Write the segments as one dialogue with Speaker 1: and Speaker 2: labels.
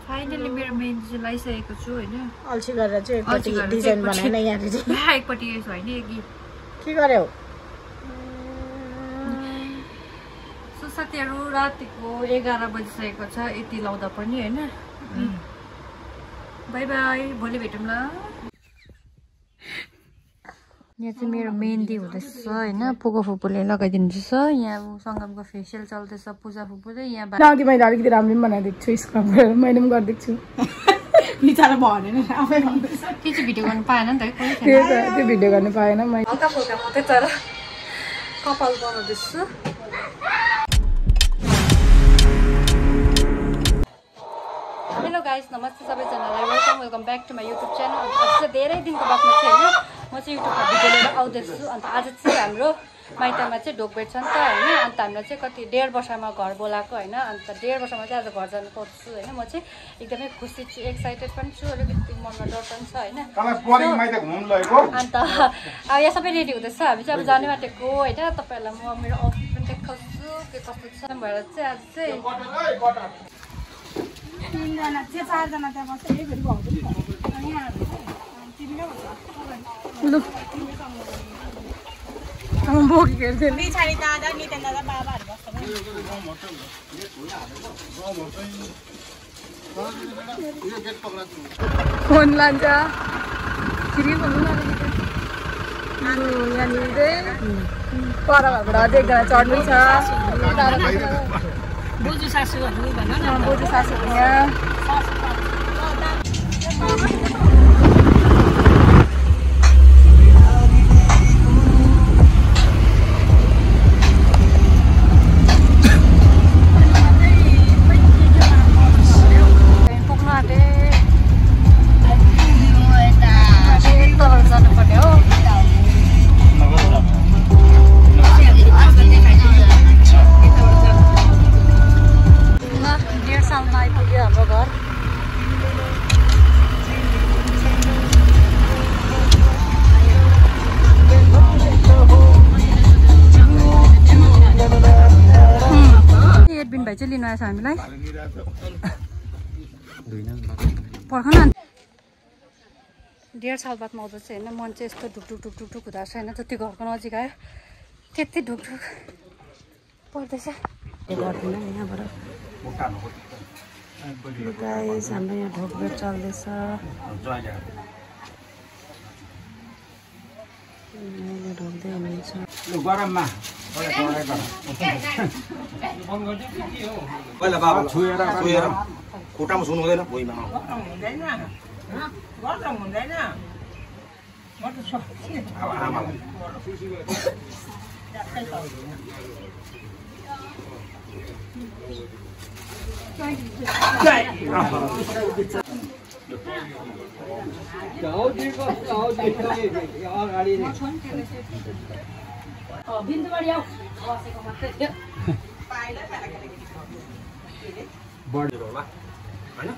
Speaker 1: Finally मेरो मेहन्दी चाहिँ लगाइसकेको छु हैन
Speaker 2: अल्छी गरेर चाहिँ एकपट्टि डिजाइन बनाएन यहाँ चाहिँ
Speaker 1: एकपट्टि यसो हैन यगी
Speaker 2: के गर्यौ
Speaker 1: सो साथीहरु रातिको 11 बजिसकेको छ यति लाउँदा पनि हैन बाइ बाइ भोलि भेटौँला यहाँ चाहिँ मेरो मेहन्दी हुँदैछ हैन पुगो फुपूले लगाइदिनुहुन्छ यहाँ संगमको फेसियल चल्दैछ पूजा फुपूले यहाँ
Speaker 2: अघि मैले अलिकति राम्रो पनि बनाइदिएको छु स्क्रब गरेर मैले पनि गरिदिएको छु बिचारा भनेन आफै भन्दैछ
Speaker 1: के चाहिँ भिडियो गर्नु पाएन नि त
Speaker 2: त्यो भिडियो गर्नु पाएन मैले
Speaker 1: हल्का फुल्का मात्रै तर कपाल बनाउँदैछु हेलो गाइस नमस्ते सबैजनालाई welcome back to my YouTube channel आज चाहिँ धेरै दिनको बादमा चाहिँ हैन म चाहिँ युट्युबमा भिडियो लिएर आउँदैछु अन्त आज चाहिँ हाम्रो माइतमा चाहिँ ढोकभेट छ नि त हैन अन्त हामीलाई चाहिँ कति 1.5 वर्षमा घर बोलाएको हैन अन्त 1.5 वर्षमा चाहिँ आज घर जानु पाउँछु हैन म चाहिँ एकदमै खुसी छु एक्साइटेड पनि छु अलिकति मनमा डर पनि छ हैन अन्त अब यहाँ सबै रेडी हुँदैछ हामी चाहिँ अब जाने बाटेको हैन तपाईहरुलाई म मेरो आउटफिट पनि देखाउँछु के कस्तो छ भएर चाहिँ आज चाहिँ
Speaker 2: 3 जना चाहिँ 4 जना त्यहाँ बस्छ एक घडी भाउँछ नि अनि यहाँ तिमीले लु हम बोकी खेल्थे पिछाडी दादा नितेन दादा बाबाहरु बस्छ फोन लान्छ फेरि भन्नु न यहाँ निल्दै पर घरबाट अझै एकजना चढ्नु छ बोजू सासूहरु भन्न न बोजू सासू यहाँ भाइ चाहिँ लिनु आएछ हामीलाई पर्ख न 1.5 साल बादमा आउँदा चाहिँ होइन मन चाहिँ यस्तो ढुकढुक ढुकढुक ढुक हुँदो रहेछ होइन जति घरको नजिक आयो त्यति ढुकढुक पर्दैछ यहाँबाट गाइस हाम्रो यहाँ ढोकभेट चल्दैछ ढोक्दै हुनुहुन्छ
Speaker 3: गरममा पहिला बाबा छुएर खुट्टामा छुनु हुँदैन भुइँमा अब आमालाई
Speaker 2: बिन्दुबाडी आऊ बसेको मात्रै थियो
Speaker 3: बढेर होला हैन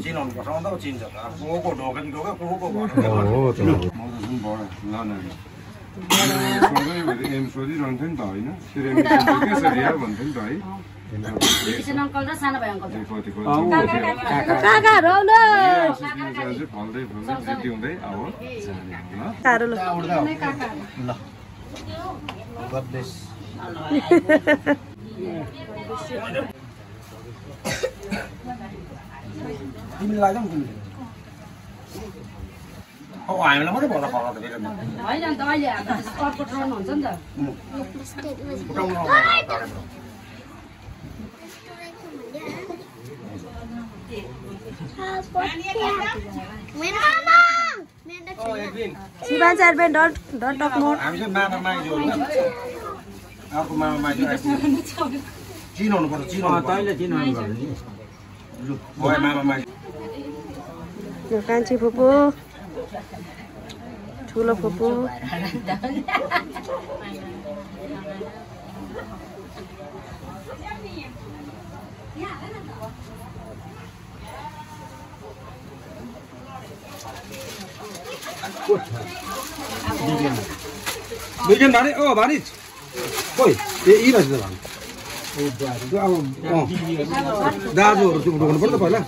Speaker 3: चिनाउनु पर्छ अन्त चिन्छ त कोको ढोका नि ढोका कोको हो त म त सुन बढ ल न सधैँभरि एम सोधिरहन्थ्यो नि त होइन सिरेमिक कसरी हो भन्थ्यो नि त है
Speaker 2: अङ्कल र सानो भाइ अङ्कल
Speaker 3: काकाहरु आउनु फल्दै फल्दै वृद्धि हुँदै अब ल God bless. तिमीले लाग्दैन तिमीले अब हामीलाई मात्रै भला भला त फेरि
Speaker 2: होइन नि त अहिले हाम्रो स्कटको ट्रन हुन्छ नि त Sivan Sarben, don't talk more.
Speaker 3: हामी चाहिँ मामा माइजू होला अर्को मामा माइजू चिनाउनु पर्छ चिनाउनु तैँले चिनाउनु पर्छ नि लु भयो मामा माइजू
Speaker 2: यो कान्छी फुपू ठुलो फुपू
Speaker 3: दुईजन भारी ओ भारी कोही यी रहेछ भाइ अब दाजुहरू चुप ढोक्नु पर्छ पहिला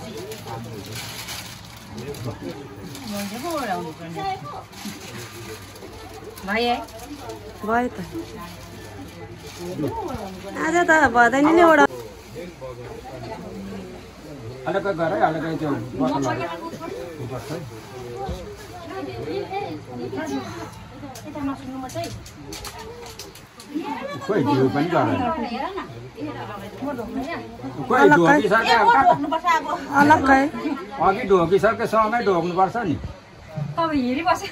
Speaker 1: भयो
Speaker 2: त आज त भदैन नि एउटा
Speaker 3: अलग गरे अलग त्यो बोतल खोइ दिउ पनि गर्दैन खोइ ढोकी सरकै
Speaker 2: अलग्गै
Speaker 3: अघि ढोकी सरकै सँगै ढोक्नु पर्छ नि
Speaker 1: अब हेरिबस्यो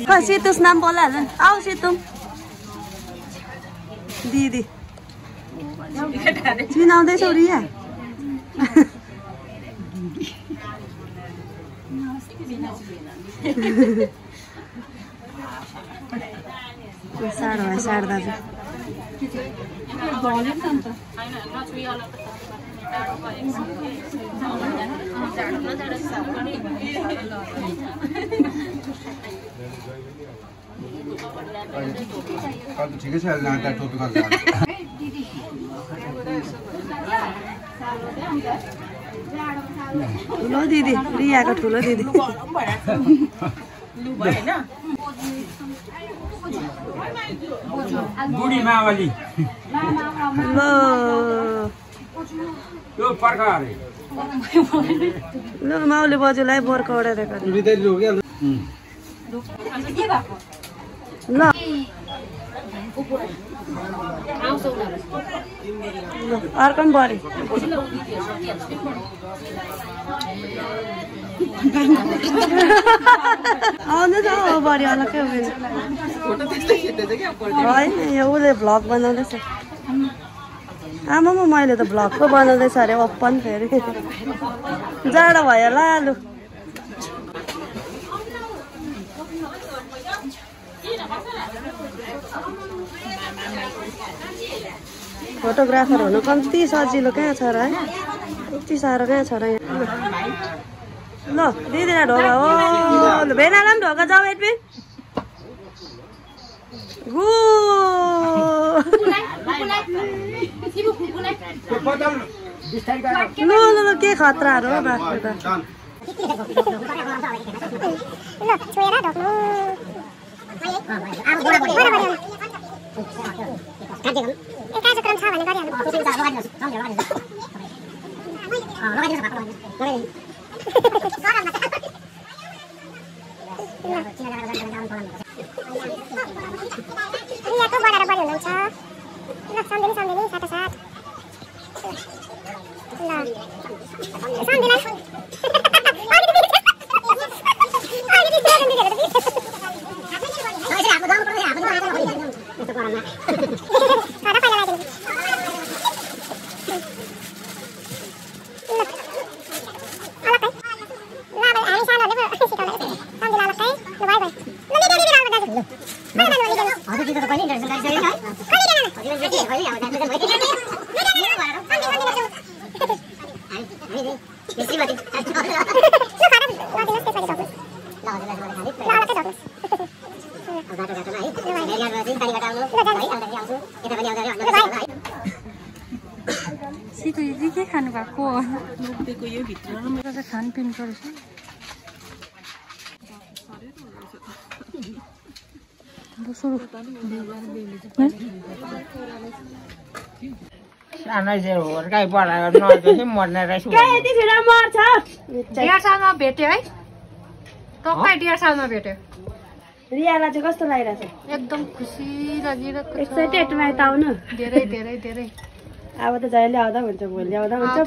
Speaker 2: खै सितुस नाम बोलाहाल्छ नि आऊ सितुम दिदी चिनाउँदैछौ रिया साढो भयो साढो दाजु
Speaker 3: ठिकै छ टोपी गर्छ
Speaker 2: ठुलो दिदी रियाको ठुलो दिदी
Speaker 3: बुढी मावली
Speaker 2: ल माउले बजुलाई बोर्को ओढेर ल अर्को पनि बढी आउँदैछ हो बढी अलग्गै होइन यो उसले भ्लग बनाउँदैछ आमा मैले त भ्लग पो बनाउँदैछ अरे ओपन फेरि जाडो भयो होला लु फोटोग्राफर हुनु कम्ती सजिलो कहाँ छ र है यति साह्रो कहाँ छ र यहाँ ल दिदीलाई ढोका हो ल भेनालाई पनि ढोका जाऊ एडमिन गु ल ल ल के खतराहरू हो बाख्रो त
Speaker 4: कार्यक्रम छ भने गरिहाल्नु
Speaker 1: सिधै यदि के खानु भएको यो भित्र खानपिन गरेछ भेट्यो है टक्कै 1.5 सालमा भेट्यो
Speaker 2: रियालाई चाहिँ कस्तो लागिरहेछ
Speaker 1: एकदम खुसी लागिरहेको
Speaker 2: एक्साइटेड माइत आउनु
Speaker 1: धेरै धेरै धेरै
Speaker 2: अब त जहिले आउँदा हुन्छ भोलि आउँदा हुन्छ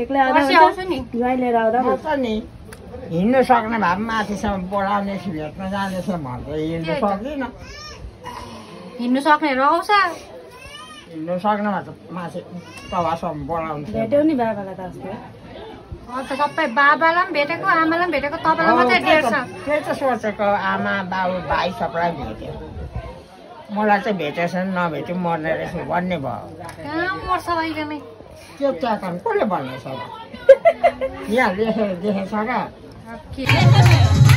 Speaker 2: एक्लै आउँदा हुन्छ ज्वाइँ लिएर आउँदा हुन्छ
Speaker 5: नि हिँड्नु सक्ने भए माथिसम्म बोलाउने भेट्न जानेछ भन्दै हिँड्नु सक्दिनँ
Speaker 1: हिँड्नु सक्नेहरू आउँछ
Speaker 5: हिँड्नु सक्ने भए त माथि तवासम्म बोलाउँछ
Speaker 2: भेट्यौ नि बाबालाई त अस्ति
Speaker 1: सबै बाबालाई पनि भेटेको आमालाई पनि भेटेको तपाईँलाई मात्रै 1.5 साल
Speaker 5: त्यही त सोचेको आमा बाबु भाइ सबलाई भेट्यो मलाई चाहिँ भेटेछन् नभेट्यो मर्ने रहेछ भन्ने भयो
Speaker 1: कहाँ मर्छ अहिले नै
Speaker 5: त्यो त्यहाँ कसले भन्ने छ यहाँ लेखेको छ क्या
Speaker 1: ओके